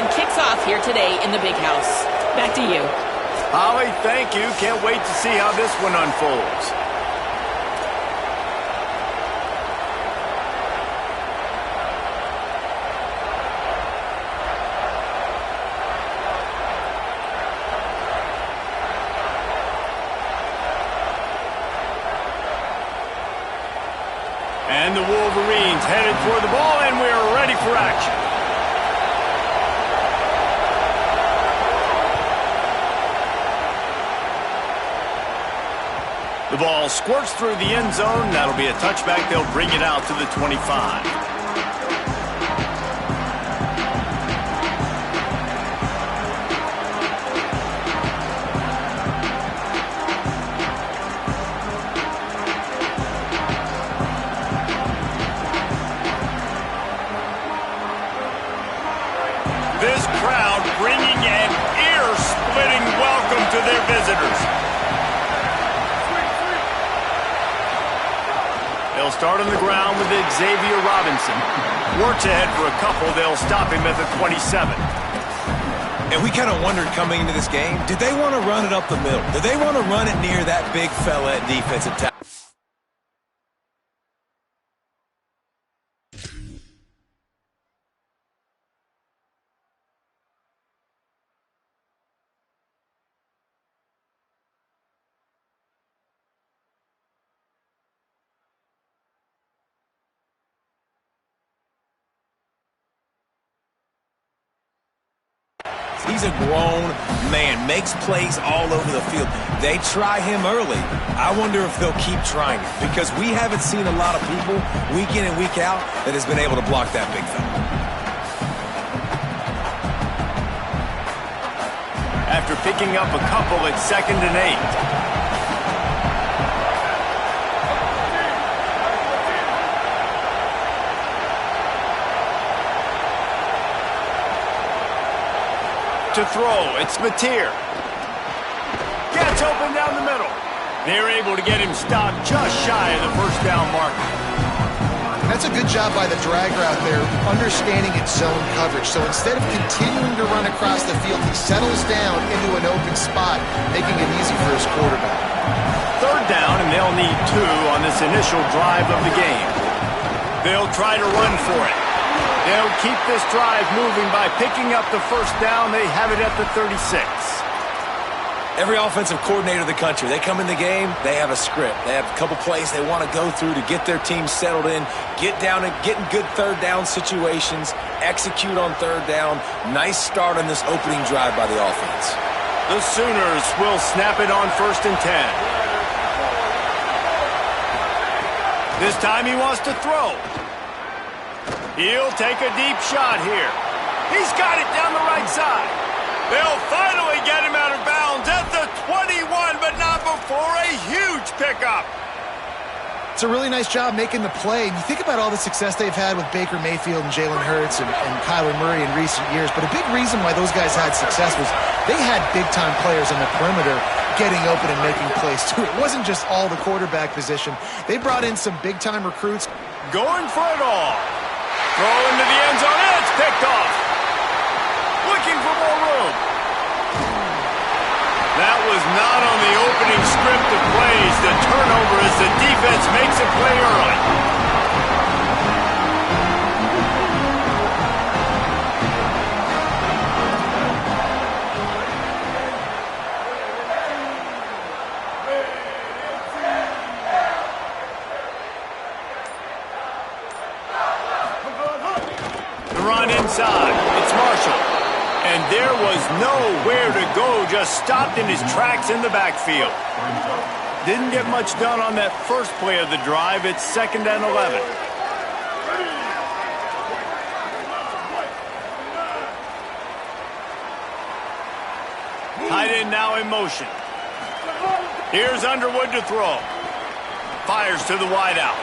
season kicks off here today in the Big House. Back to you. Holly, thank you. Can't wait to see how this one unfolds. And the Wolverines headed for the ball, and we're ready for action. The ball squirts through the end zone. That'll be a touchback. They'll bring it out to the 25. This crowd bringing an ear-splitting welcome to their visitors. They'll start on the ground with Xavier Robinson. Works ahead for a couple. They'll stop him at the 27. And we kind of wondered coming into this game, did they want to run it up the middle? Did they want to run it near that big fella at defensive tackle? He's a grown man, makes plays all over the field. They try him early. I wonder if they'll keep trying it because we haven't seen a lot of people week in and week out that has been able to block that big fella. After picking up a couple at 2nd and 8. To throw, it's Mateer. Gets open down the middle. They're able to get him stopped just shy of the first down marker. That's a good job by the drag route there, understanding its zone coverage. So instead of continuing to run across the field, he settles down into an open spot, making it easy for his quarterback. 3rd down, and they'll need 2 on this initial drive of the game. They'll try to run for it. They'll keep this drive moving by picking up the first down. They have it at the 36. Every offensive coordinator in the country, they come in the game, they have a script. They have a couple plays they want to go through to get their team settled in, get down and get in good 3rd down situations, execute on 3rd down. Nice start on this opening drive by the offense. The Sooners will snap it on 1st and 10. This time he wants to throw. He'll take a deep shot here. He's got it down the right side. They'll finally get him out of bounds at the 21, but not before a huge pickup. It's a really nice job making the play. You think about all the success they've had with Baker Mayfield and Jalen Hurts and Kyler Murray in recent years, but a big reason why those guys had success was they had big-time players on the perimeter getting open and making plays, too. It wasn't just all the quarterback position. They brought in some big-time recruits. Going for it all. Throw into the end zone, and it's picked off. Looking for more room. That was not on the opening script of plays. The turnover as the defense makes a play early. Run inside. It's Marshall. And there was nowhere to go, just stopped in his tracks in the backfield. Didn't get much done on that first play of the drive. It's 2nd and 11. Tight end now in motion. Here's Underwood to throw. Fires to the wideout.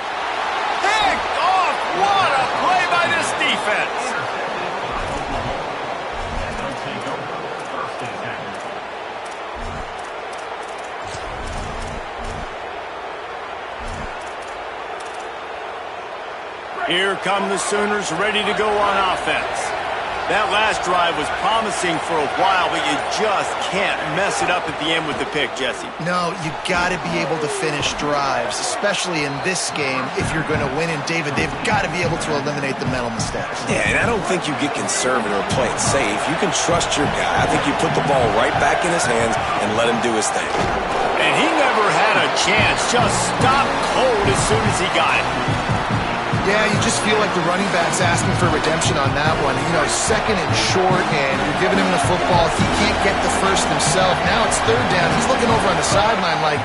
Picked off! What a play by this defense! Here come the Sooners ready to go on offense. That last drive was promising for a while, but you just can't mess it up at the end with the pick, Jesse. No, you got to be able to finish drives, especially in this game if you're going to win. And David, they've got to be able to eliminate the mental mistakes. Yeah, and I don't think you get conservative or play it safe. You can trust your guy. I think you put the ball right back in his hands and let him do his thing. And he never had a chance. Just stopped cold as soon as he got it. Yeah, you just feel like the running back's asking for redemption on that one. You know, second and short, and you're giving him the football. He can't get the first himself. Now it's third down. He's looking over on the sideline like,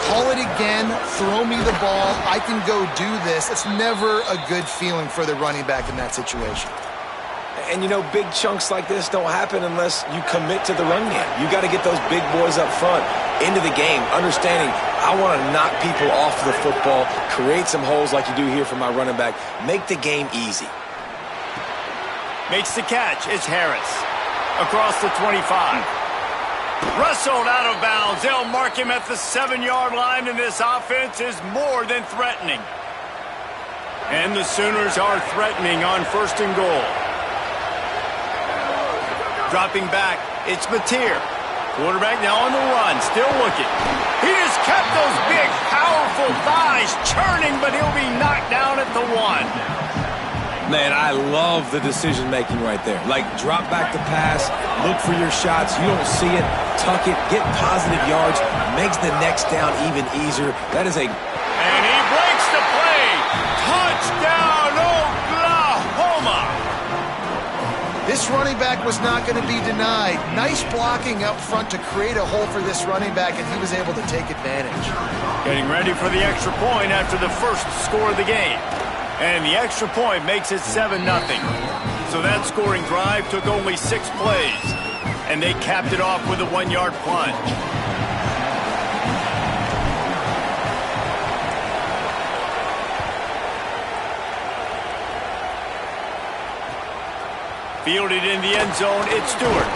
call it again, throw me the ball, I can go do this. It's never a good feeling for the running back in that situation. And, you know, big chunks like this don't happen unless you commit to the run game. You got to get those big boys up front into the game, understanding I want to knock people off the football, create some holes like you do here for my running back, make the game easy. Makes the catch. It's Harris. Across the 25. Wrestled out of bounds. They'll mark him at the 7-yard line, and this offense is more than threatening. And the Sooners are threatening on 1st and goal. Dropping back, it's Mateer. Quarterback now on the run, still looking. He just kept those big, powerful thighs churning, but he'll be knocked down at the 1. Man, I love the decision-making right there. Like, drop back the pass, look for your shots. You don't see it, tuck it, get positive yards, makes the next down even easier. That is a... And he breaks the play. Touchdown, Oklahoma! This running back was not going to be denied. Nice blocking up front to create a hole for this running back, and he was able to take advantage. Getting ready for the extra point after the first score of the game. And the extra point makes it 7-0. So that scoring drive took only 6 plays. And they capped it off with a 1-yard plunge. Fielded in the end zone, it's Stewart.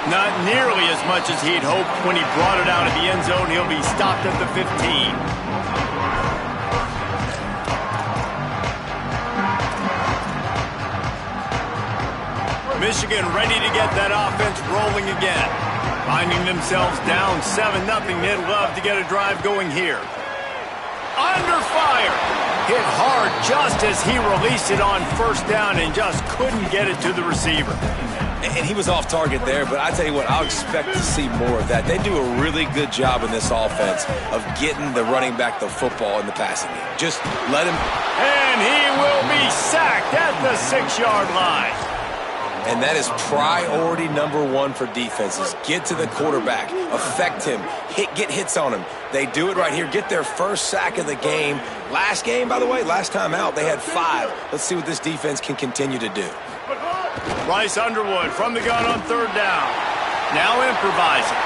Not nearly as much as he'd hoped when he brought it out of the end zone. He'll be stopped at the 15. Michigan ready to get that offense rolling again. Finding themselves down 7-0, they'd love to get a drive going here. Under fire. Hit hard just as he released it on 1st down and just couldn't get it to the receiver. And he was off target there, but I tell you what, I'll expect to see more of that. They do a really good job in this offense of getting the running back the football in the passing game. Just let him... And he will be sacked at the 6-yard line. And that is priority number 1 for defenses. Get to the quarterback, affect him, get hits on him. They do it right here, get their first sack of the game. Last game, by the way, last time out, they had 5. Let's see what this defense can continue to do. Bryce Underwood from the gun on 3rd down. Now improvising.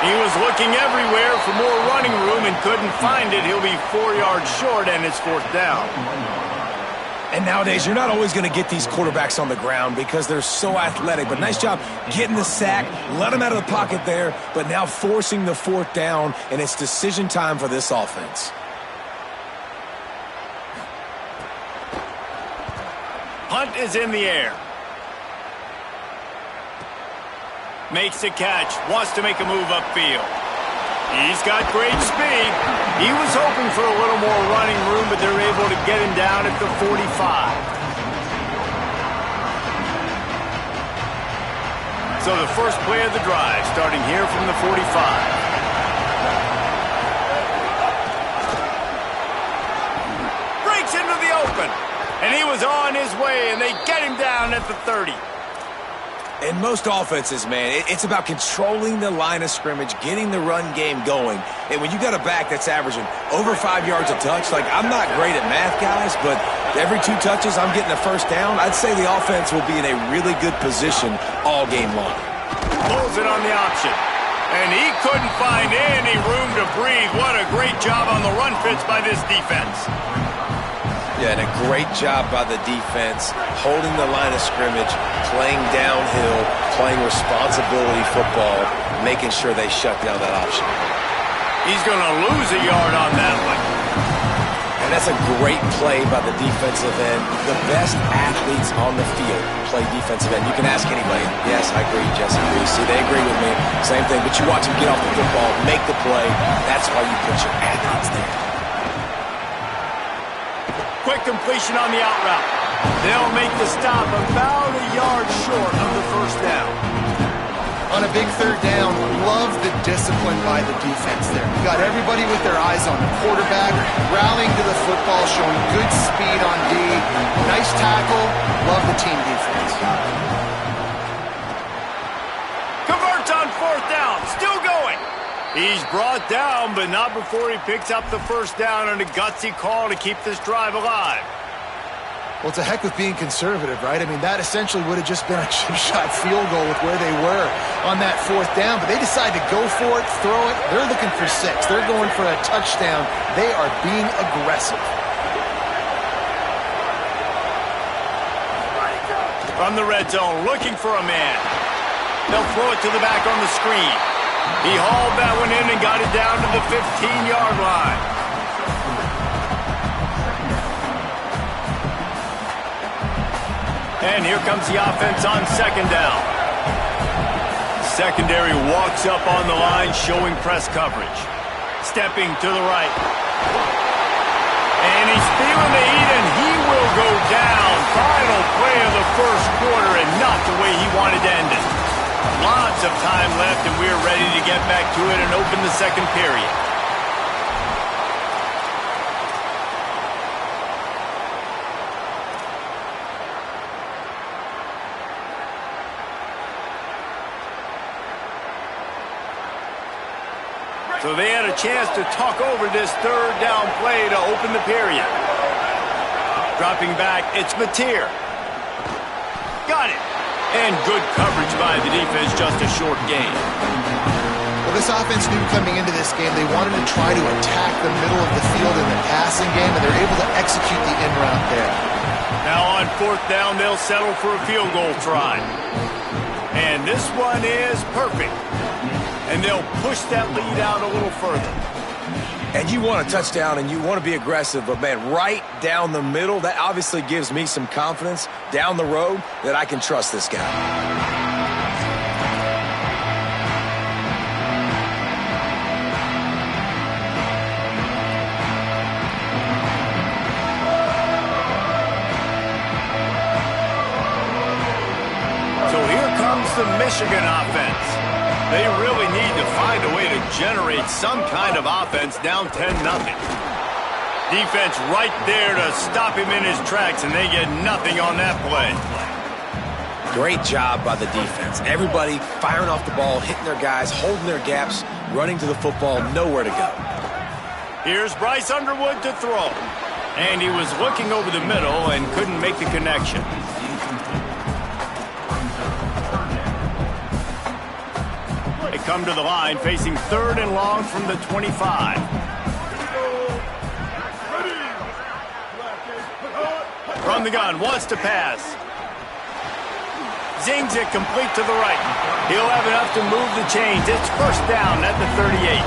He was looking everywhere for more running room and couldn't find it. He'll be 4 yards short, and it's 4th down. And nowadays, you're not always going to get these quarterbacks on the ground because they're so athletic. But nice job getting the sack, let them out of the pocket there, but now forcing the 4th down, and it's decision time for this offense. Hunt is in the air. Makes a catch, wants to make a move upfield. He's got great speed. He was hoping for a little more running room, but they're able to get him down at the 45. So the first play of the drive, starting here from the 45. Breaks into the open, and he was on his way, and they get him down at the 30. In most offenses, man, it's about controlling the line of scrimmage, getting the run game going. And when you got a back that's averaging over 5 yards a touch, like, I'm not great at math, guys, but every 2 touches I'm getting a 1st down, I'd say the offense will be in a really good position all game long. Pulls it on the option. And he couldn't find any room to breathe. What a great job on the run fits by this defense. Yeah, and a great job by the defense, holding the line of scrimmage, playing downhill, playing responsibility football, making sure they shut down that option. He's going to lose a yard on that one. And that's a great play by the defensive end. The best athletes on the field play defensive end. You can ask anybody. Yes, I agree, Jesse agrees. See, they agree with me. Same thing. But you watch them get off the football, make the play. That's why you put your athletes there. Quick completion on the out route. They'll make the stop about a yard short of the first down. On a big third down, love the discipline by the defense there. You got everybody with their eyes on the quarterback, rallying to the football, showing good speed on D. Nice tackle. Love the team defense. Converts on fourth down. Still going. He's brought down, but not before he picks up the first down on a gutsy call to keep this drive alive. Well, it's a heck with being conservative, right? I mean, that essentially would have just been a chip shot field goal with where they were on that fourth down. But they decide to go for it, throw it. They're looking for 6. They're going for a touchdown. They are being aggressive. From the red zone, looking for a man. They'll throw it to the back on the screen. He hauled that one in and got it down to the 15-yard line. And here comes the offense on second down. Secondary walks up on the line, showing press coverage. Stepping to the right. And he's feeling the heat, and he will go down. Final play of the first quarter, and not the way he wanted to end it. Lots of time left, and we're ready to get back to it and open the second period. So they had a chance to talk over this third down play to open the period. Dropping back, it's Mateer. Got it. And good coverage by the defense, just a short gain. Well, this offense knew coming into this game they wanted to try to attack the middle of the field in the passing game, and they're able to execute the in route there. Now on fourth down, they'll settle for a field goal try. And this one is perfect. And they'll push that lead out a little further. And you want a touchdown and you want to be aggressive, but man, right down the middle, that obviously gives me some confidence down the road that I can trust this guy. So here comes the Michigan offense. They really need to find a way to generate some kind of offense down 10-0. Defense right there to stop him in his tracks, and they get nothing on that play. Great job by the defense. Everybody firing off the ball, hitting their guys, holding their gaps, running to the football, nowhere to go. Here's Bryce Underwood to throw. And he was looking over the middle and couldn't make the connection. They come to the line, facing third and long from the 25. From the gun, wants to pass. Zings it complete to the right. He'll have enough to move the chains. It's first down at the 38.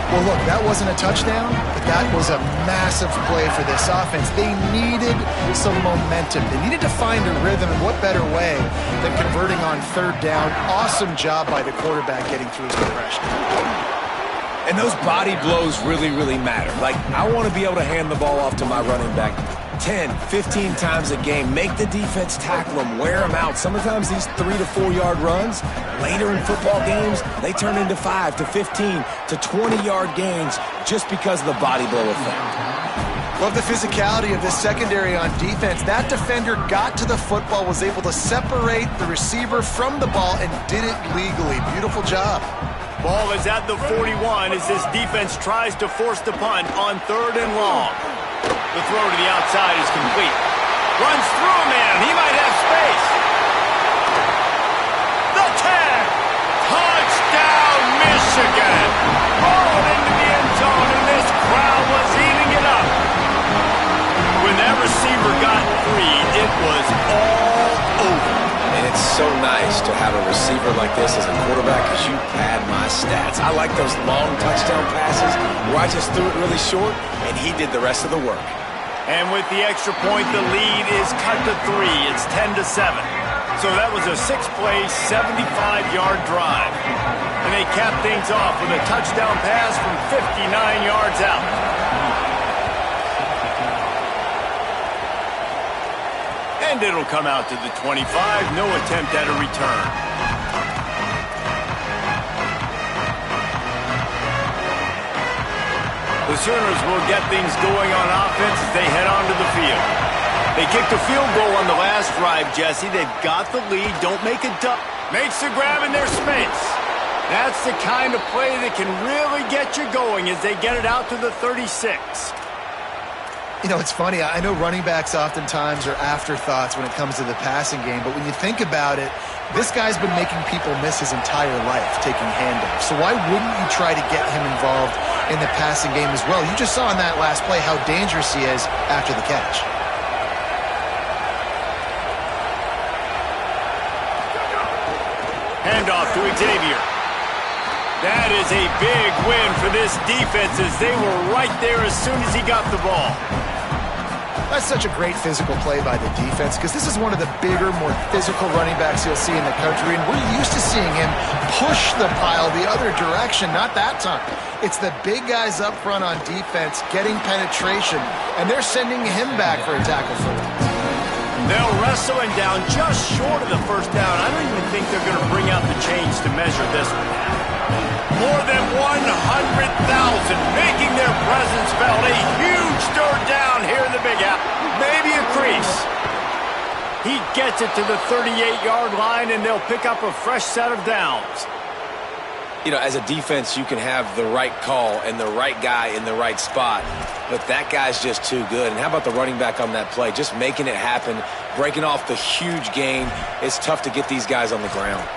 Well, look, that wasn't a touchdown, but that was a massive play for this offense. They needed some momentum. They needed to find a rhythm, and what better way than converting on third down. Awesome job by the quarterback getting through his progression. And those body blows really, really matter. Like, I want to be able to hand the ball off to my running back 10, 15 times a game. Make the defense tackle them, wear them out. Sometimes these 3 to 4 yard runs, later in football games, they turn into 5 to 15 to 20 yard gains just because of the body blow effect. Love the physicality of this secondary on defense. That defender got to the football, was able to separate the receiver from the ball, and did it legally. Beautiful job. Ball is at the 41 as this defense tries to force the punt on third and long. The throw to the outside is complete. Runs through a man. He might have space. The 10. Touchdown, Michigan. Ball into the end zone, and this crowd was eating it up. When that receiver got free, it was all over. And it's so nice to have a receiver like this as a quarterback because you pad my stats. I like those long touchdown passes where I just threw it really short and he did the rest of the work. And with the extra point, the lead is cut to 3. It's 10-7. So that was a 6-play, 75-yard drive. And they capped things off with a touchdown pass from 59 yards out. And it'll come out to the 25. No attempt at a return. The Sooners will get things going on offense as they head onto the field. They kicked a field goal on the last drive, Jesse. They've got the lead. Don't make a duck. Makes the grab in their space. That's the kind of play that can really get you going as they get it out to the 36. You know, it's funny. I know running backs oftentimes are afterthoughts when it comes to the passing game, but when you think about it, this guy's been making people miss his entire life taking handoffs. So why wouldn't you try to get him involved in the passing game as well? You just saw in that last play how dangerous he is after the catch. Handoff to Xavier. That is a big win for this defense as they were right there as soon as he got the ball. That's such a great physical play by the defense because this is one of the bigger, more physical running backs you'll see in the country, and we're used to seeing him push the pile the other direction. Not that time. It's the big guys up front on defense getting penetration, and they're sending him back for a tackle for them. They'll wrestle him down just short of the first down. I don't even think they're going to bring out the chains to measure this one. More than 100,000 making their presence felt. A huge third down here in the Big Apple. Maybe a crease. He gets it to the 38-yard line, and they'll pick up a fresh set of downs. You know, as a defense, you can have the right call and the right guy in the right spot, but that guy's just too good. And how about the running back on that play? Just making it happen, breaking off the huge gain. It's tough to get these guys on the ground.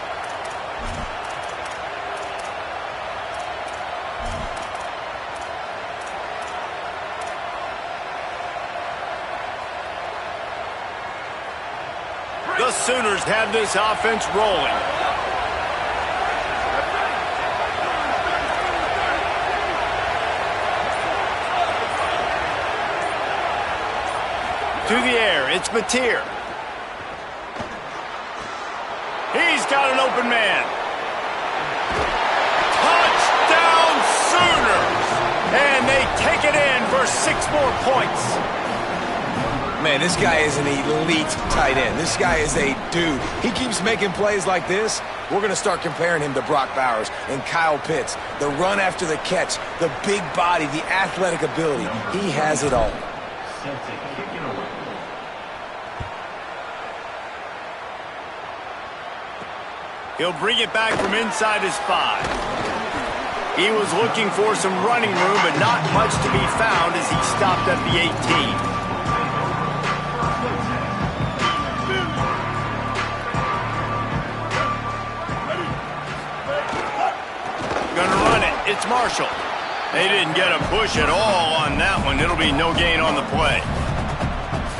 The Sooners have this offense rolling. To the air, it's Mateer. He's got an open man. Touchdown Sooners! And they take it in for 6 more points. Man, this guy is an elite tight end. This guy is a dude. He keeps making plays like this. We're going to start comparing him to Brock Bowers and Kyle Pitts. The run after the catch, the big body, the athletic ability. He has it all. He'll bring it back from inside his 5. He was looking for some running room, but not much to be found as he stopped at the 18. Gonna run it. It's Marshall. They didn't get a push at all on that one. It'll be no gain on the play.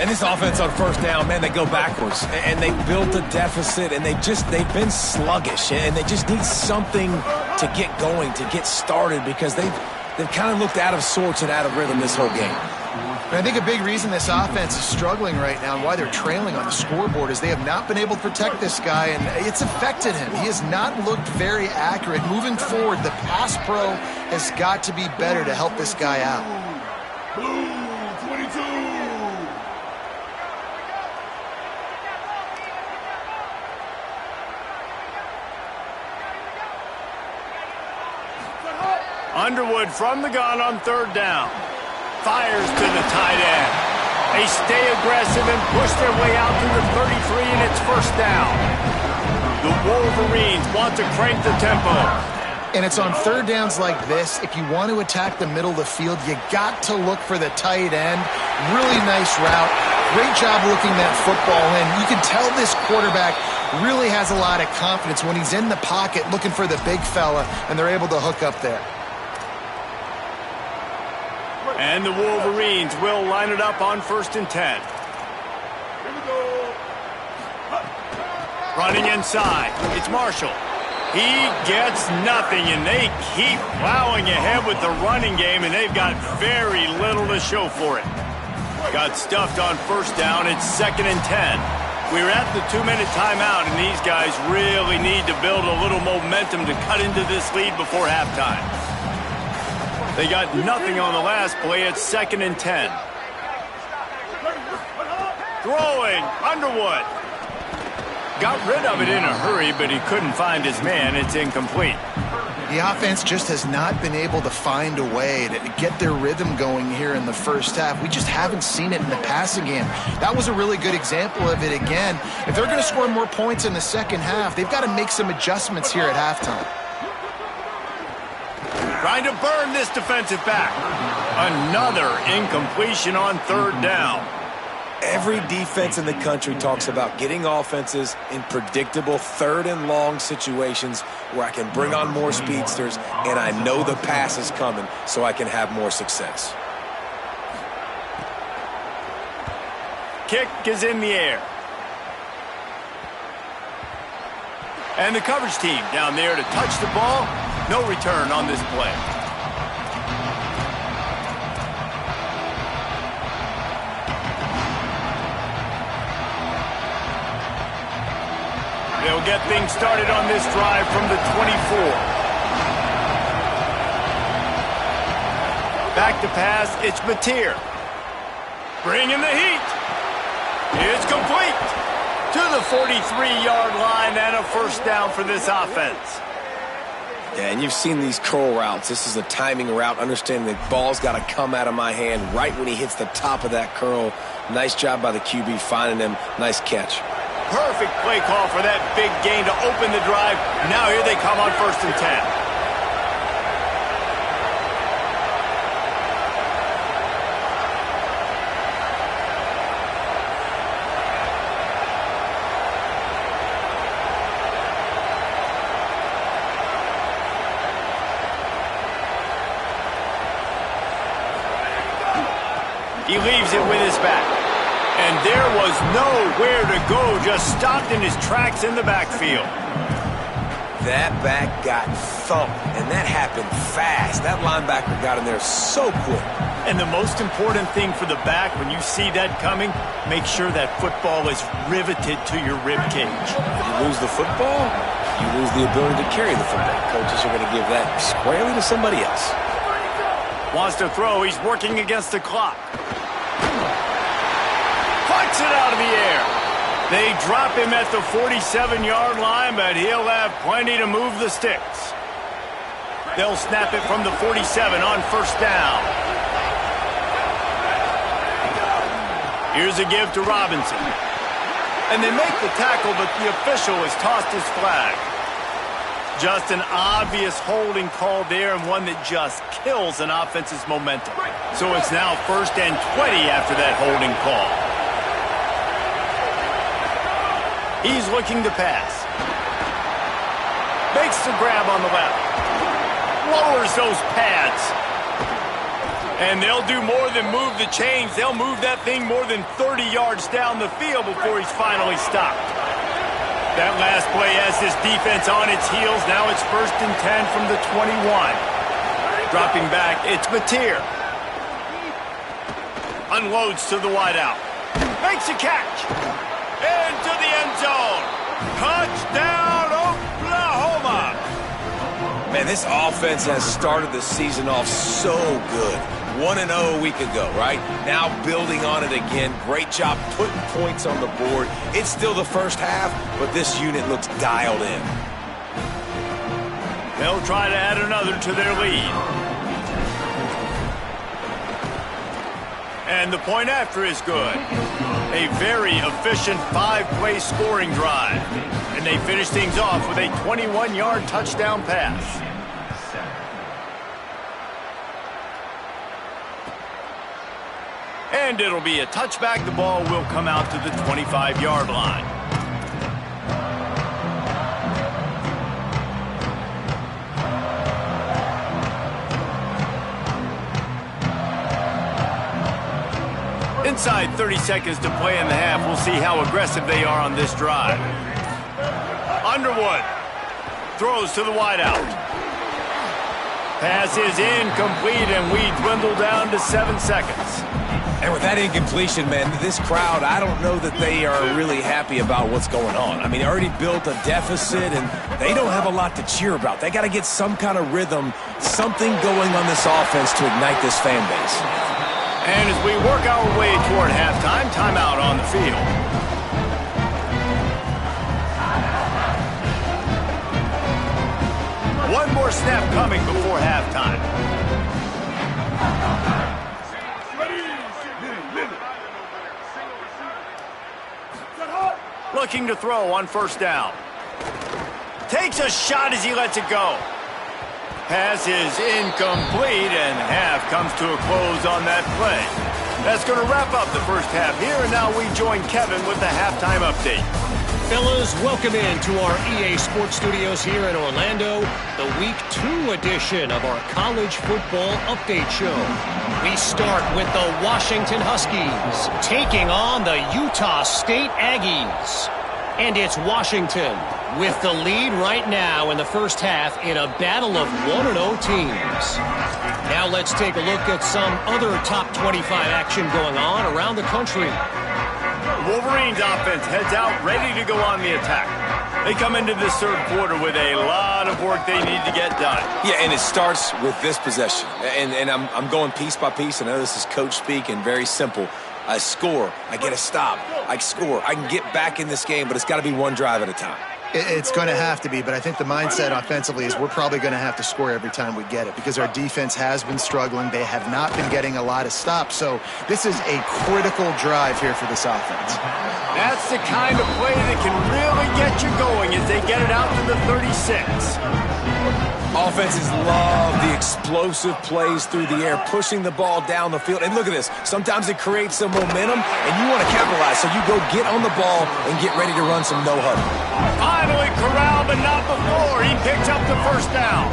And this offense on first down, man, they go backwards. And they built a deficit, and they've been sluggish. And they just need something to get going, to get started, because they've kind of looked out of sorts and out of rhythm this whole game. And I think a big reason this offense is struggling right now and why they're trailing on the scoreboard is they have not been able to protect this guy, and it's affected him. He has not looked very accurate. Moving forward, the pass pro has got to be better to help this guy out. Blue 22. Underwood from the gun on third down. Fires to the tight end. They stay aggressive and push their way out to the 33, and it's first down. The Wolverines want to crank the tempo. And it's on third downs like this. If you want to attack the middle of the field, you got to look for the tight end. Really nice route. Great job looking that football in. You can tell this quarterback really has a lot of confidence when he's in the pocket looking for the big fella, and they're able to hook up there. And the Wolverines will line it up on 1st and 10. Running inside, it's Marshall. He gets nothing, and they keep plowing ahead with the running game, and they've got very little to show for it. Got stuffed on first down. It's 2nd and 10. We're at the 2-minute timeout, and these guys really need to build a little momentum to cut into this lead before halftime. They got nothing on the last play. It's 2nd and 10. Throwing, Underwood. Got rid of it in a hurry, but he couldn't find his man. It's incomplete. The offense just has not been able to find a way to get their rhythm going here in the first half. We just haven't seen it in the passing game. That was a really good example of it again. If they're going to score more points in the second half, they've got to make some adjustments here at halftime. Trying to burn this defensive back. Another incompletion on 3rd down. Every defense in the country talks about getting offenses in predictable 3rd and long situations where I can bring on more speedsters and I know the pass is coming so I can have more success. Kick is in the air. And the coverage team down there to touch the ball. No return on this play. They'll get things started on this drive from the 24. Back to pass, it's Mateer. Bringing the heat. It's complete. To the 43-yard line and a first down for this offense. Yeah, and you've seen these curl routes. This is a timing route, understanding the ball's got to come out of my hand right when he hits the top of that curl. Nice job by the QB finding him. Nice catch. Perfect play call for that big gain to open the drive. Now here they come on 1st and 10. He leaves it with his back. And there was nowhere to go, just stopped in his tracks in the backfield. That back got thumped, and that happened fast. That linebacker got in there so quick. And the most important thing for the back, when you see that coming, make sure that football is riveted to your rib cage. You lose the football, you lose the ability to carry the football. Coaches are going to give that squarely to somebody else. Wants to throw, he's working against the clock. Puts it out of the air. They drop him at the 47-yard line, but he'll have plenty to move the sticks. They'll snap it from the 47 on first down. Here's a give to Robinson. And they make the tackle, but the official has tossed his flag. Just an obvious holding call there, and one that just kills an offense's momentum. So it's now 1st and 20 after that holding call. He's looking to pass. Makes the grab on the left. Lowers those pads. And they'll do more than move the chains. They'll move that thing more than 30 yards down the field before he's finally stopped. That last play has this defense on its heels. Now it's 1st and 10 from the 21. Dropping back, it's Mateer. Unloads to the wideout. Makes a catch. Into the end zone. Touchdown, Oklahoma. Man, this offense has started the season off so good. 1-0 a week ago, right? Now building on it again. Great job putting points on the board. It's still the first half, but this unit looks dialed in. They'll try to add another to their lead. And the point after is good. A very efficient 5-play scoring drive. And they finish things off with a 21-yard touchdown pass. And it'll be a touchback. The ball will come out to the 25-yard line. Inside 30 seconds to play in the half. We'll see how aggressive they are on this drive. Underwood throws to the wideout. Pass is incomplete, and we dwindle down to 7 seconds. And with that incompletion, man, this crowd, I don't know that they are really happy about what's going on. I mean, they already built a deficit, and they don't have a lot to cheer about. They got to get some kind of rhythm, something going on this offense to ignite this fan base. And as we work our way toward halftime, timeout on the field. One more snap coming before halftime. Looking to throw on first down. Takes a shot as he lets it go. Pass is incomplete, and half comes to a close on that play. That's going to wrap up the first half here, and now we join Kevin with the halftime update. Fellas, welcome into our EA Sports Studios here in Orlando, the Week 2 edition of our college football update show. We start with the Washington Huskies taking on the Utah State Aggies. And it's Washington with the lead right now in the first half in a battle of 1-0 teams. Now let's take a look at some other top 25 action going on around the country. Wolverines offense heads out ready to go on the attack. They come into this third quarter with a lot of work they need to get done. Yeah, and it starts with this possession. And I'm going piece by piece. I know this is coach speak and very simple. I score. I get a stop. I score. I can get back in this game, but it's got to be one drive at a time. It's going to have to be, but I think the mindset offensively is we're probably going to have to score every time we get it because our defense has been struggling. They have not been getting a lot of stops, so this is a critical drive here for this offense. That's the kind of play that can really get you going as they get it out to the 36. Offenses love the explosive plays through the air, pushing the ball down the field. And look at this. Sometimes it creates some momentum, and you want to capitalize. So you go get on the ball and get ready to run some no-huddle. Finally corralled, but not before. He picks up the first down.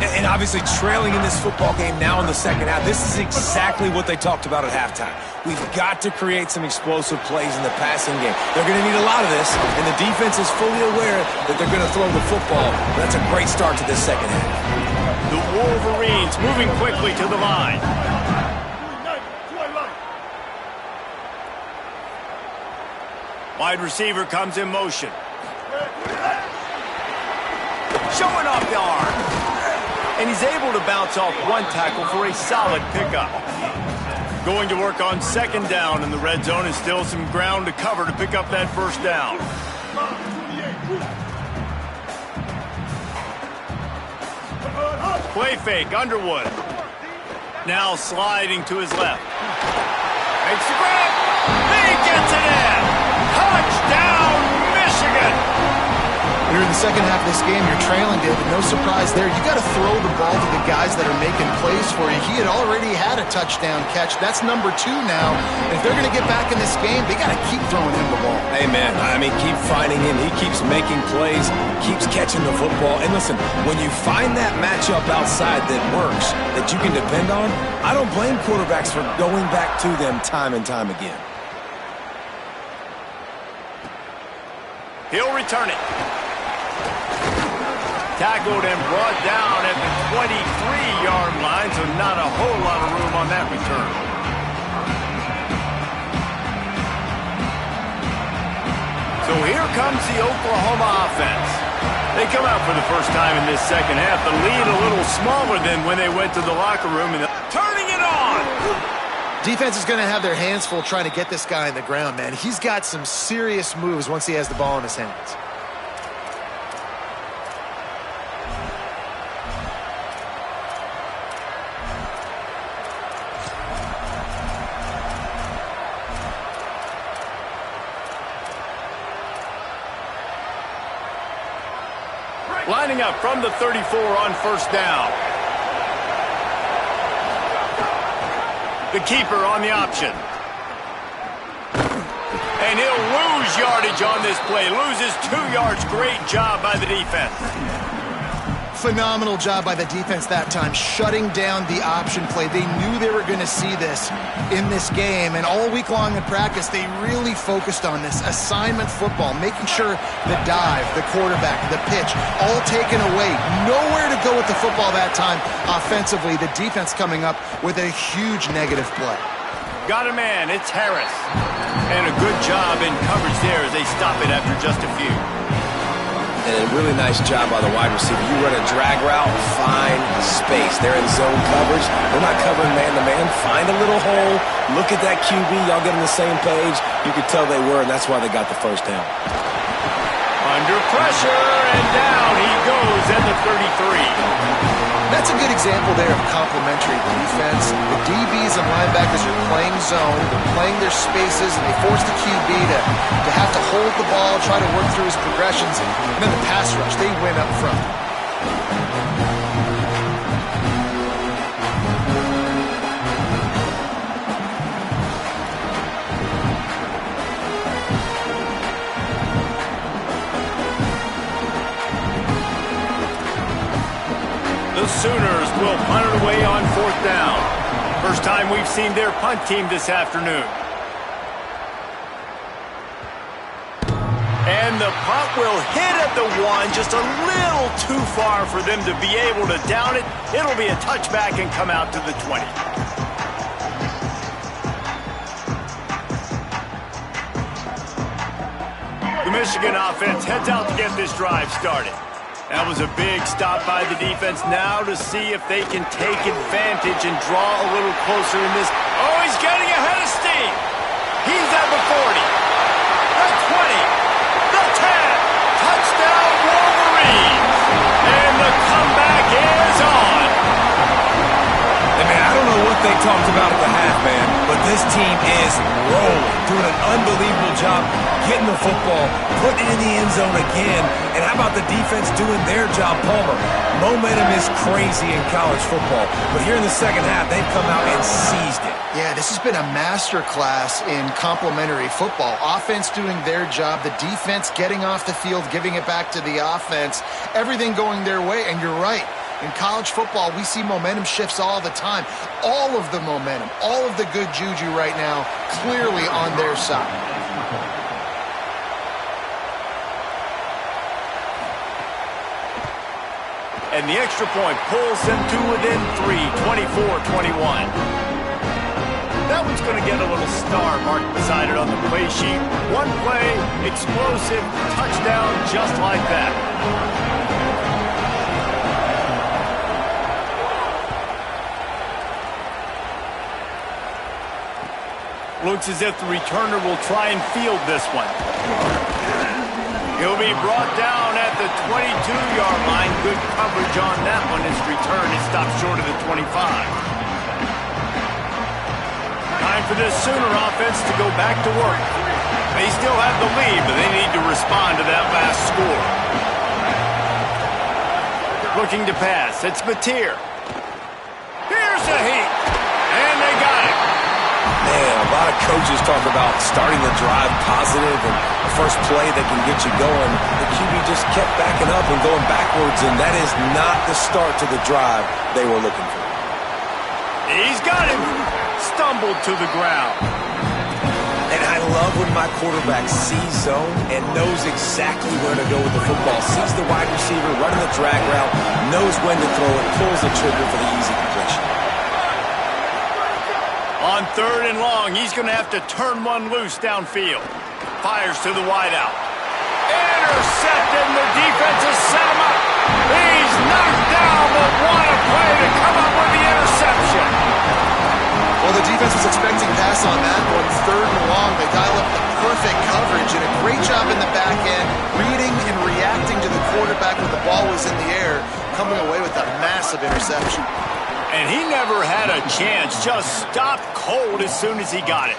And obviously trailing in this football game now in the second half. This is exactly what they talked about at halftime. We've got to create some explosive plays in the passing game. They're going to need a lot of this, and the defense is fully aware that they're going to throw the football. That's a great start to this second half. The Wolverines moving quickly to the line. Wide receiver comes in motion. Showing off the arm. And he's able to bounce off one tackle for a solid pickup. Going to work on second down in the red zone, and still some ground to cover to pick up that first down. Play fake, Underwood. Now sliding to his left. Makes the grab. He gets it in. Touchdown, Michigan. Here in the second half of this game, you're trailing, David. No surprise there. You got to throw the ball to the guys that are making plays for you. He had already had a touchdown catch. That's number 2 now. And if they're going to get back in this game, they got to keep throwing him the ball. Amen. I mean, keep finding him. He keeps making plays, keeps catching the football. And listen, when you find that matchup outside that works, that you can depend on, I don't blame quarterbacks for going back to them time and time again. He'll return it. Tackled and brought down at the 23-yard line, so not a whole lot of room on that return. So here comes the Oklahoma offense. They come out for the first time in this second half. The lead a little smaller than when they went to the locker room, and turning it on. Defense is going to have their hands full trying to get this guy in the ground, man. He's got some serious moves once he has the ball in his hands. Lining up from the 34 on first down. The keeper on the option. And he'll lose yardage on this play. Loses 2 yards. Great job by the defense. Phenomenal job by the defense that time, shutting down the option play. They knew they were going to see this in this game, and all week long in practice, they really focused on this assignment football, making sure the dive, the quarterback, the pitch, all taken away. Nowhere to go with the football that time offensively. The defense coming up with a huge negative play. Got a man, it's Harris. And a good job in coverage there as they stop it after just a few. And a really nice job by the wide receiver. You run a drag route, find space. They're in zone coverage. They're not covering man-to-man. Find a little hole. Look at that QB. Y'all get on the same page. You could tell they were, and that's why they got the first down. Under pressure, and down he goes at the 33. That's a good example there of complementary defense. The DBs and linebackers are playing zone, they're playing their spaces, and they force the QB to have to hold the ball, try to work through his progressions, and then the pass rush, they win up front. The Sooners will punt it away on 4th down. First time we've seen their punt team this afternoon. And the punt will hit at the 1, just a little too far for them to be able to down it. It'll be a touchback and come out to the 20. The Michigan offense heads out to get this drive started. That was a big stop by the defense. Now to see if they can take advantage and draw a little closer in this. Oh, he's getting ahead of steam. He's at the 40, the 20, the 10. Touchdown Wolverines. And the comeback is on. Hey, man, I don't know what they talked about at the half, man, but this team is rolling, doing an unbelievable job getting the football, putting it in the end zone again, and how about the defense doing their job, Palmer? Momentum is crazy in college football, but here in the second half, they've come out and seized it. Yeah, this has been a masterclass in complementary football. Offense doing their job, the defense getting off the field, giving it back to the offense, everything going their way, and you're right. In college football, we see momentum shifts all the time. All of the momentum, all of the good juju right now, clearly on their side. And the extra point pulls them to within 3, 24-21. That one's going to get a little star marked beside it on the play sheet. One play, explosive, touchdown just like that. Looks as if the returner will try and field this one. He'll be brought down at the 22-yard line. Good coverage on that one. His return is stopped short of the 25. Time for this Sooner offense to go back to work. They still have the lead, but they need to respond to that last score. Looking to pass. It's Mateer. Here's a heat. And they got it. Man, a lot of coaches talk about starting the drive positive and the first play that can get you going. The QB just kept backing up and going backwards, and that is not the start to the drive they were looking for. He's got him. Stumbled to the ground. And I love when my quarterback sees zone and knows exactly where to go with the football. Sees the wide receiver running the drag route, knows when to throw it, pulls the trigger for the easy completion. On 3rd and long, he's going to have to turn one loose downfield. Fires to the wideout. Intercepted, and the defense has set him up. He's knocked down, but what a play to come up with the interception. Well, the defense was expecting pass on that one. 3rd and long, they dial up the perfect coverage and a great job in the back end, reading and reacting to the quarterback when the ball was in the air, coming away with a massive interception. And he never had a chance, just stopped cold as soon as he got it.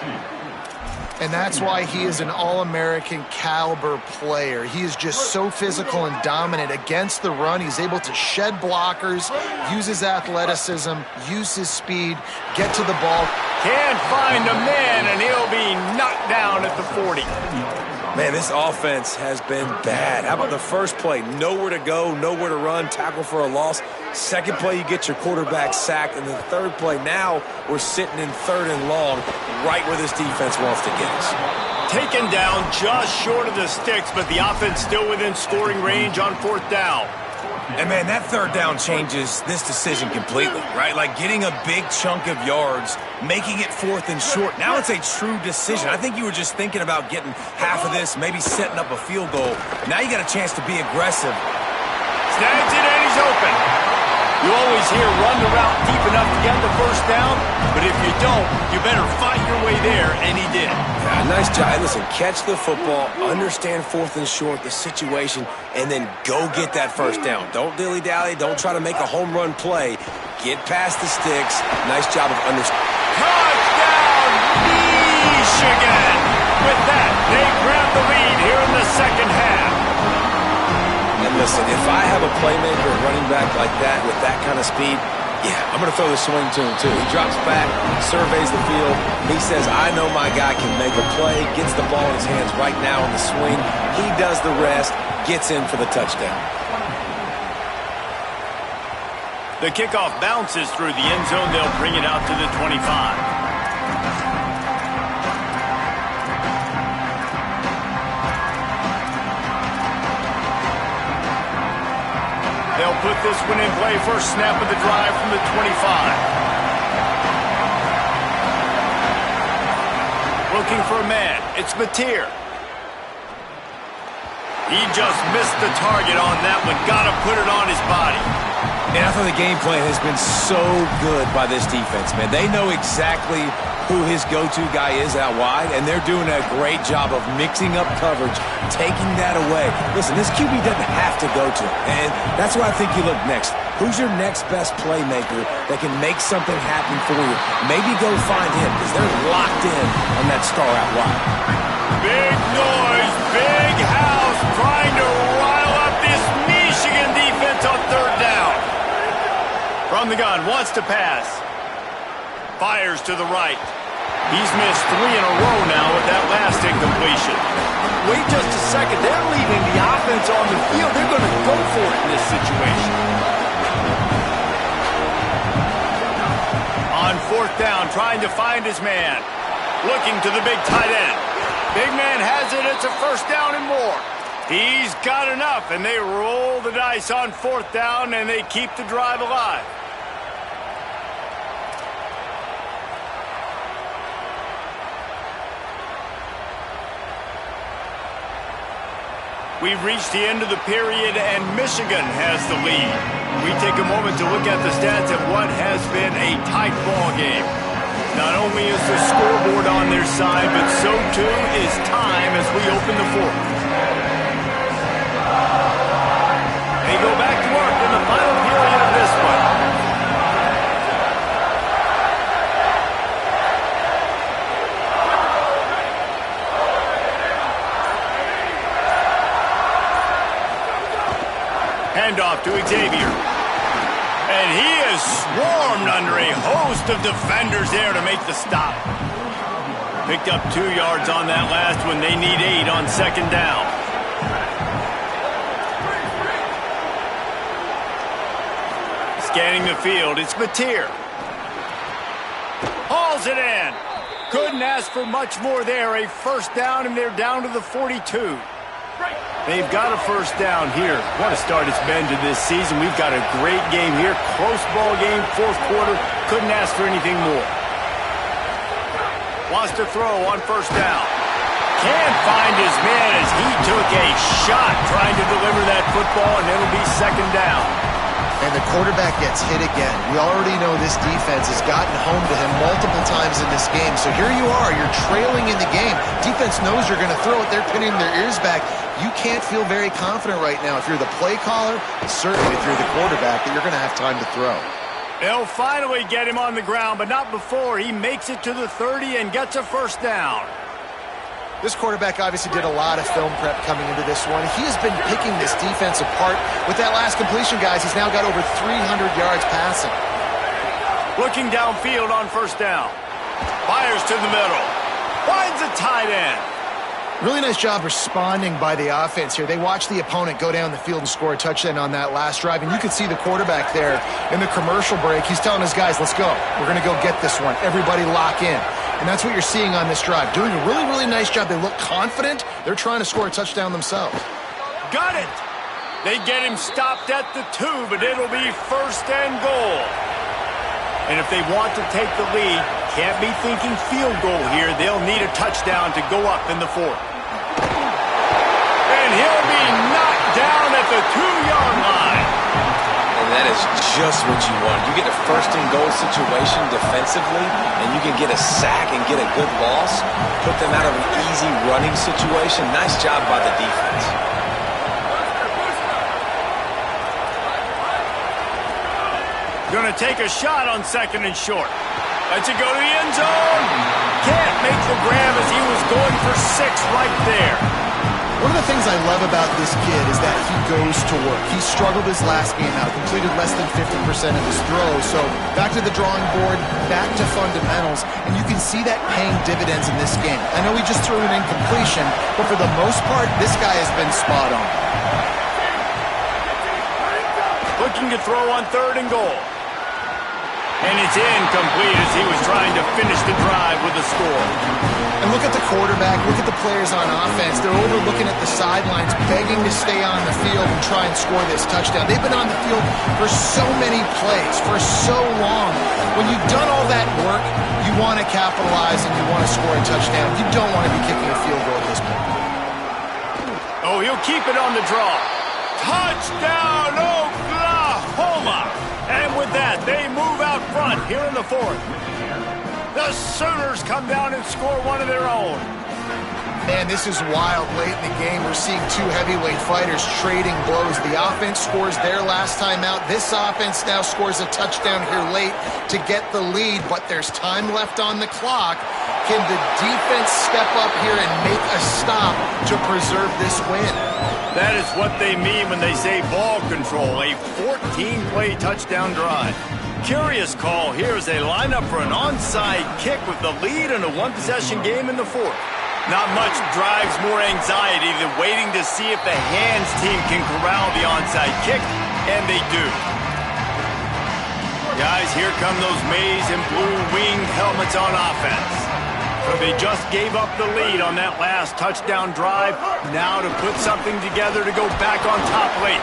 And that's why he is an All-American caliber player. He is just so physical and dominant against the run. He's able to shed blockers, use his athleticism, use his speed, get to the ball. Can't find a man, and he'll being knocked down at the 40. Man, this offense has been bad. How about the first play? Nowhere to go, nowhere to run, tackle for a loss. Second play, you get your quarterback sacked. And the third play, now we're sitting in 3rd and long, right where this defense wants to get us. Taken down just short of the sticks, but the offense still within scoring range on 4th down. And, man, that 3rd down changes this decision completely, right? Like getting a big chunk of yards, making it 4th and short. Now it's a true decision. I think you were just thinking about getting half of this, maybe setting up a field goal. Now you got a chance to be aggressive. Snags it and he's open. You always hear run the route deep enough to get the 1st down, but if you don't, you better fight your way there, and he did. Yeah, nice job. Hey, listen, catch the football, understand 4th and short, the situation, and then go get that 1st down. Don't dilly-dally. Don't try to make a home run play. Get past the sticks. Nice job of understanding. Touchdown, Michigan! With that, they grab the lead here in the 2nd half. And listen, if I have a playmaker running back like that with that kind of speed, yeah, I'm going to throw the swing to him too. He drops back, surveys the field. He says, I know my guy can make a play, gets the ball in his hands right now on the swing. He does the rest, gets in for the touchdown. The kickoff bounces through the end zone. They'll bring it out to the 25. They'll put this one in play. First snap of the drive from the 25. Looking for a man. It's Mateer. He just missed the target on that one. Got to put it on his body. And I thought the game plan has been so good by this defense, man. They know exactly who his go-to guy is out wide, and they're doing a great job of mixing up coverage, taking that away. Listen, this QB doesn't have to go to him, and that's why I think you look next. Who's your next best playmaker that can make something happen for you? Maybe go find him, because they're locked in on that star out wide. Big noise, big house, trying to rile up this Michigan defense on 3rd down. From the gun, wants to pass. Fires to the right. He's missed 3 in a row now with that last incompletion. Wait just a second. They're leaving the offense on the field. They're going to go for it in this situation. On 4th down, trying to find his man. Looking to the big tight end. Big man has it. It's a 1st down and more. He's got enough, and they roll the dice on 4th down, and they keep the drive alive. We've reached the end of the period, and Michigan has the lead. We take a moment to look at the stats of what has been a tight ball game. Not only is the scoreboard on their side, but so too is time as we open the 4th. They go back to work in the final period of this one. Handoff to Xavier. And he is swarmed under a host of defenders there to make the stop. Picked up 2 yards on that last one. They need 8 on 2nd down. Scanning the field, it's Mateer. Hauls it in. Couldn't ask for much more there. A 1st down, and they're down to the 42. They've got a 1st down here. What a start it's been to this season. We've got a great game here. Close ball game, 4th quarter. Couldn't ask for anything more. Wants to throw on 1st down. Can't find his man as he took a shot trying to deliver that football, and it'll be 2nd down. And the quarterback gets hit again. We already know this defense has gotten home to him multiple times in this game. So here you are. You're trailing in the game. Defense knows you're going to throw it. They're pinning their ears back. You can't feel very confident right now if you're the play caller, certainly if you're the quarterback, that you're going to have time to throw. They'll finally get him on the ground, but not before he makes it to the 30 and gets a 1st down. This quarterback obviously did a lot of film prep coming into this one. He has been picking this defense apart. With that last completion, guys, he's now got over 300 yards passing. Looking downfield on 1st down. Fires to the middle. Finds a tight end. Really nice job responding by the offense here. They watched the opponent go down the field and score a touchdown on that last drive, and you could see the quarterback there in the commercial break. He's telling his guys, let's go. We're going to go get this one. Everybody lock in. And that's what you're seeing on this drive. Doing a really, really nice job. They look confident. They're trying to score a touchdown themselves. Got it. They get him stopped at the 2, but it'll be 1st and goal. And if they want to take the lead, can't be thinking field goal here. They'll need a touchdown to go up in the 4th. And he'll be knocked down at the 2-yard line. And that is just what you want. You get a 1st and goal situation defensively, and you can get a sack and get a good loss, put them out of an easy running situation. Nice job by the defense. Going to take a shot on 2nd and short. Lets it go to the end zone. Can't make the grab as he was going for 6 right there. One of the things I love about this kid is that he goes to work. He struggled his last game out, completed less than 50% of his throws. So back to the drawing board, back to fundamentals, and you can see that paying dividends in this game. I know he just threw an incompletion, but for the most part, this guy has been spot on. Looking to throw on 3rd and goal. And it's incomplete as he was trying to finish the drive with a score. And look at the quarterback, look at the players on offense. They're overlooking at the sidelines, begging to stay on the field and try and score this touchdown. They've been on the field for so many plays, for so long. When you've done all that work, you want to capitalize and you want to score a touchdown. You don't want to be kicking a field goal at this point. Oh, he'll keep it on the draw. Touchdown, Oklahoma! And with that, they move out front here in the 4th. The Sooners come down and score one of their own. Man, this is wild. Late in the game, we're seeing 2 heavyweight fighters trading blows. The offense scores their last time out. This offense now scores a touchdown here late to get the lead, but there's time left on the clock. Can the defense step up here and make a stop to preserve this win? That is what they mean when they say ball control, a 14-play touchdown drive. Curious call here as they line up for an onside kick with the lead in a 1-possession game in the 4th. Not much drives more anxiety than waiting to see if the hands team can corral the onside kick, and they do. Guys, here come those maize and blue winged helmets on offense. So they just gave up the lead on that last touchdown drive. Now to put something together to go back on top late.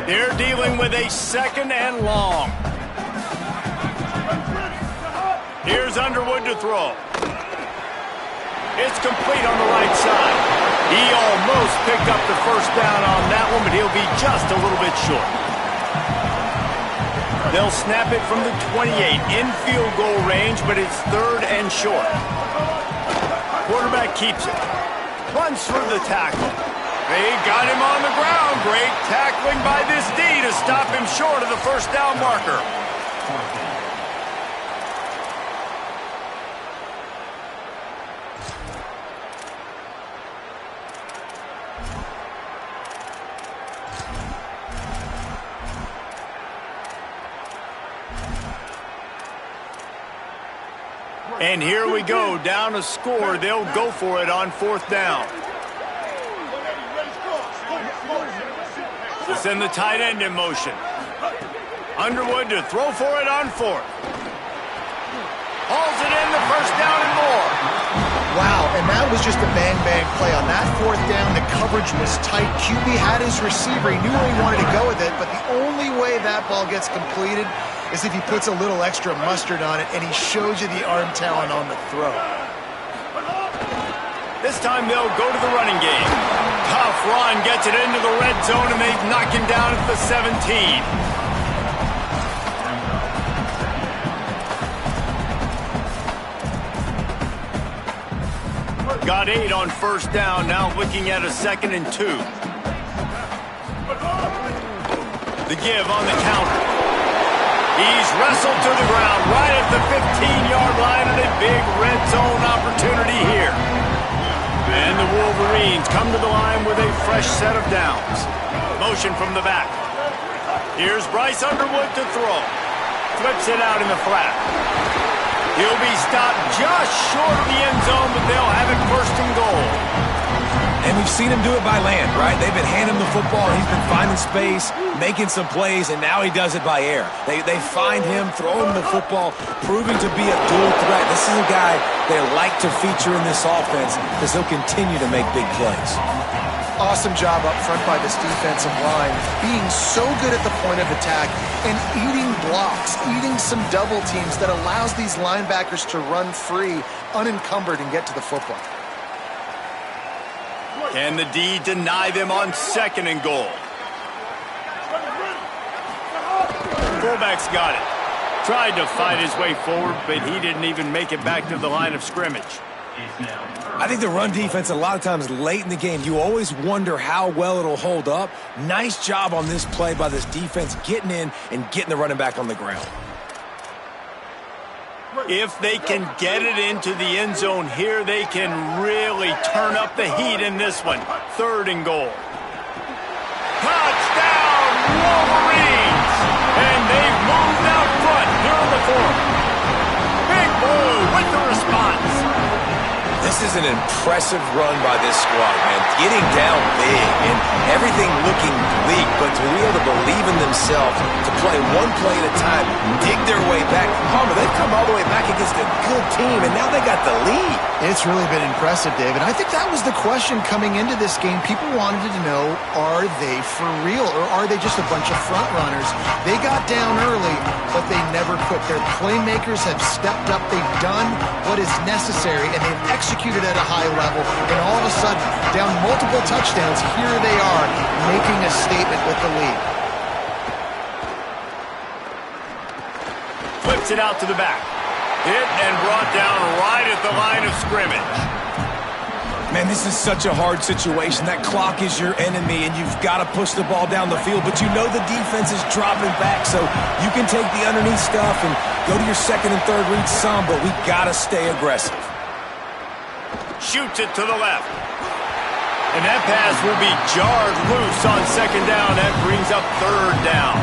They're dealing with a 2nd and long. Here's Underwood to throw. It's complete on the right side. He almost picked up the 1st down on that one, but he'll be just a little bit short. They'll snap it from the 28 in field goal range, but it's 3rd and short. Quarterback keeps it. Runs through the tackle. They got him on the ground. Great tackling by this D to stop him short of the 1st down marker. And here we go, down a score. They'll go for it on 4th down. To send the tight end in motion. Underwood to throw for it on 4th. Hauls it in, the 1st down and more. Wow, and that was just a bang-bang play. On that 4th down, the coverage was tight. QB had his receiver. He knew where he wanted to go with it, but the only way that ball gets completed is if he puts a little extra mustard on it, and he shows you the arm talent on the throw. This time they'll go to the running game. Tough run, gets it into the red zone, and they knock him down at the 17. Got 8 on 1st down, now looking at a 2nd and 2. The give on the counter. He's wrestled to the ground right at the 15-yard line, and a big red zone opportunity here. And the Wolverines come to the line with a fresh set of downs. Motion from the back. Here's Bryce Underwood to throw. Flips it out in the flat. He'll be stopped just short of the end zone, but they'll have it first and goal. And we've seen him do it by land, right? They've been handing him the football. He's been finding space, making some plays, and now he does it by air. They find him, throw him the football, proving to be a dual threat. This is a guy they like to feature in this offense because he'll continue to make big plays. Awesome job up front by this defensive line, being so good at the point of attack and eating blocks, eating some double teams that allows these linebackers to run free, unencumbered, and get to the football. Can the D deny them on second and goal? Fullback's got it. Tried to fight his way forward, but he didn't even make it back to the line of scrimmage. I think the run defense, a lot of times late in the game, you always wonder how well it'll hold up. Nice job on this play by this defense, getting in and getting the running back on the ground. If they can get it into the end zone here, they can really turn up the heat in this one. Third and goal. Touchdown, Wolverines! And they've moved out front here on the fourth. Big Blue with the response. This is an impressive run by this squad, man. Getting down big and everything looking bleak, but to be able to believe in themselves, to play one play at a time, dig their way back. Palmer, they've come all the way back against a good team, and now they got the lead. It's really been impressive, David. I think that was the question coming into this game. People wanted to know, are they for real, or are they just a bunch of front runners? They got down early, but they never quit. Their playmakers have stepped up. They've done what is necessary, and they've executed at a high level, and all of a sudden, down multiple touchdowns, here they are making a statement with the lead. Flips it out to the back. Hit and brought down right at the line of scrimmage. Man, this is such a hard situation. That clock is your enemy, and you've got to push the ball down the field, but you know the defense is dropping back, so you can take the underneath stuff and go to your second and third read some, but we got to stay aggressive. Shoots it to the left. And that pass will be jarred loose on second down. That brings up third down.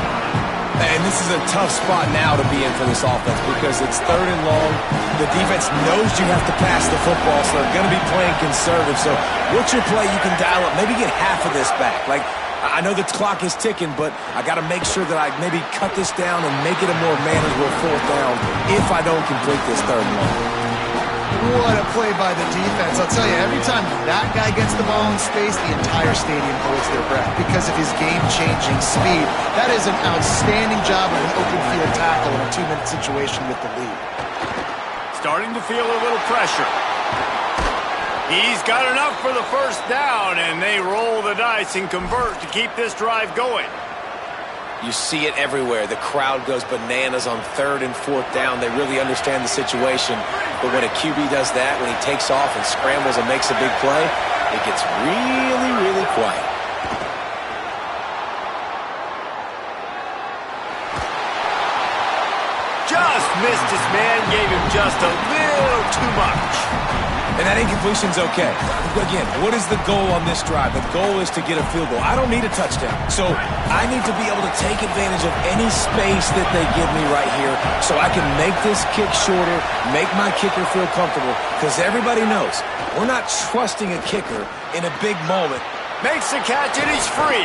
And this is a tough spot now to be in for this offense because it's third and long. The defense knows you have to pass the football, so they're going to be playing conservative. So what's your play you can dial up? Maybe get half of this back. Like, I know the clock is ticking, but I got to make sure that I maybe cut this down and make it a more manageable fourth down if I don't complete this third and long. What a play by the defense. I'll tell you, every time that guy gets the ball in space, the entire stadium holds their breath because of his game-changing speed. That is an outstanding job of an open field tackle in a 2-minute situation with the lead. Starting to feel a little pressure. He's got enough for the first down, and they roll the dice and convert to keep this drive going. You see it everywhere. The crowd goes bananas on third and fourth down. They really understand the situation. But when a QB does that, when he takes off and scrambles and makes a big play, it gets really, really quiet. Just missed his man, gave him just a little too much. And that incompletion's okay. Again, what is the goal on this drive? The goal is to get a field goal. I don't need a touchdown. So I need to be able to take advantage of any space that they give me right here so I can make this kick shorter, make my kicker feel comfortable, because everybody knows we're not trusting a kicker in a big moment. Makes the catch and he's free.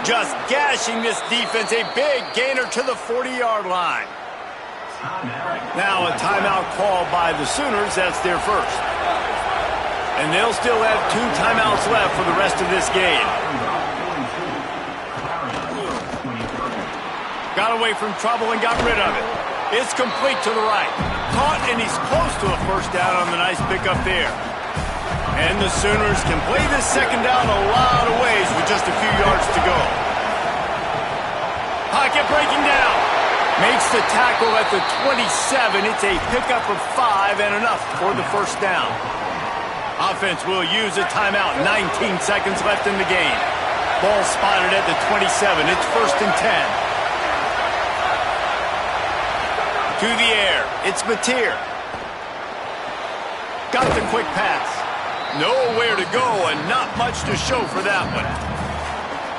Just gashing this defense, a big gainer to the 40-yard line. Now a timeout called by the Sooners. That's their first. And they'll still have 2 timeouts left for the rest of this game. Got away from trouble and got rid of it. It's complete to the right. Caught, and he's close to a first down on the nice pickup there. And the Sooners can play this second down a lot of ways with just a few yards to go. Pocket breaking down. Makes the tackle at the 27. It's a pickup of 5 and enough for the first down. Offense will use a timeout. 19 seconds left in the game. Ball spotted at the 27. It's first and 10. To the air. It's Mateer. Got the quick pass. Nowhere to go and not much to show for that one.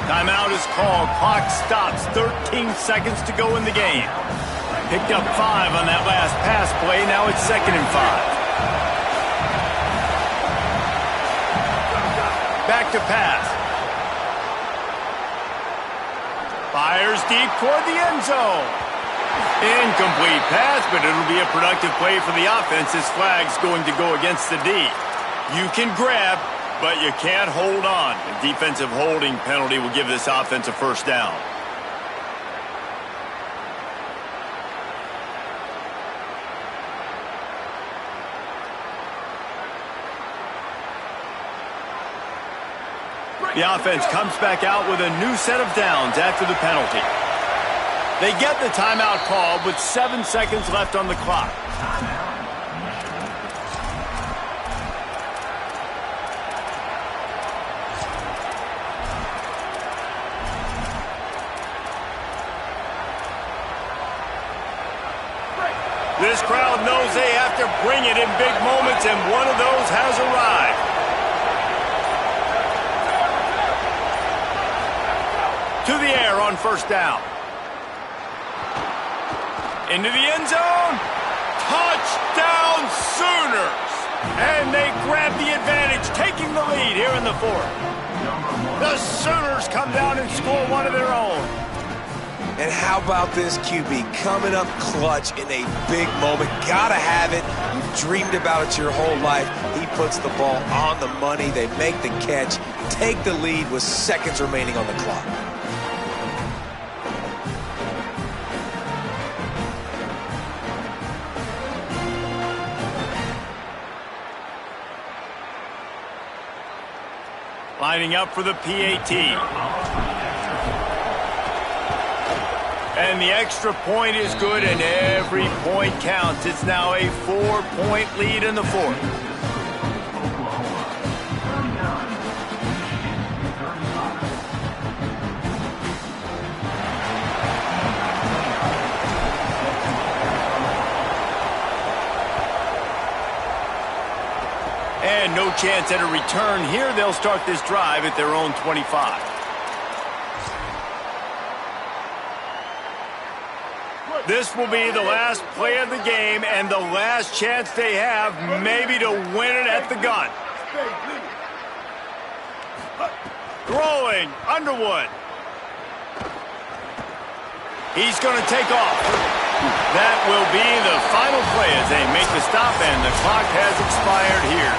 Timeout is called. Clock stops. 13 seconds to go in the game. Picked up 5 on that last pass play. Now it's 2nd and 5. Back to pass. Fires deep toward the end zone. Incomplete pass, but it'll be a productive play for the offense. This flag's going to go against the D. You can grab, but you can't hold on. A defensive holding penalty will give this offense a first down. The offense comes back out with a new set of downs after the penalty. They get the timeout called with 7 seconds left on the clock. This crowd knows they have to bring it in big moments, and one of those has arrived. To the air on first down. Into the end zone. Touchdown Sooners! And they grab the advantage, taking the lead here in the 4th. The Sooners come down and score one of their own. And how about this QB coming up clutch in a big moment? Gotta have it. You've dreamed about it your whole life. He puts the ball on the money. They make the catch, take the lead with seconds remaining on the clock. Lining up for the PAT. And the extra point is good, and every point counts. It's now a 4-point lead in the 4th. And no chance at a return here. They'll start this drive at their own 25. This will be the last play of the game and the last chance they have maybe to win it at the gun. Throwing, Underwood. He's going to take off. That will be the final play as they make the stop, and the clock has expired here.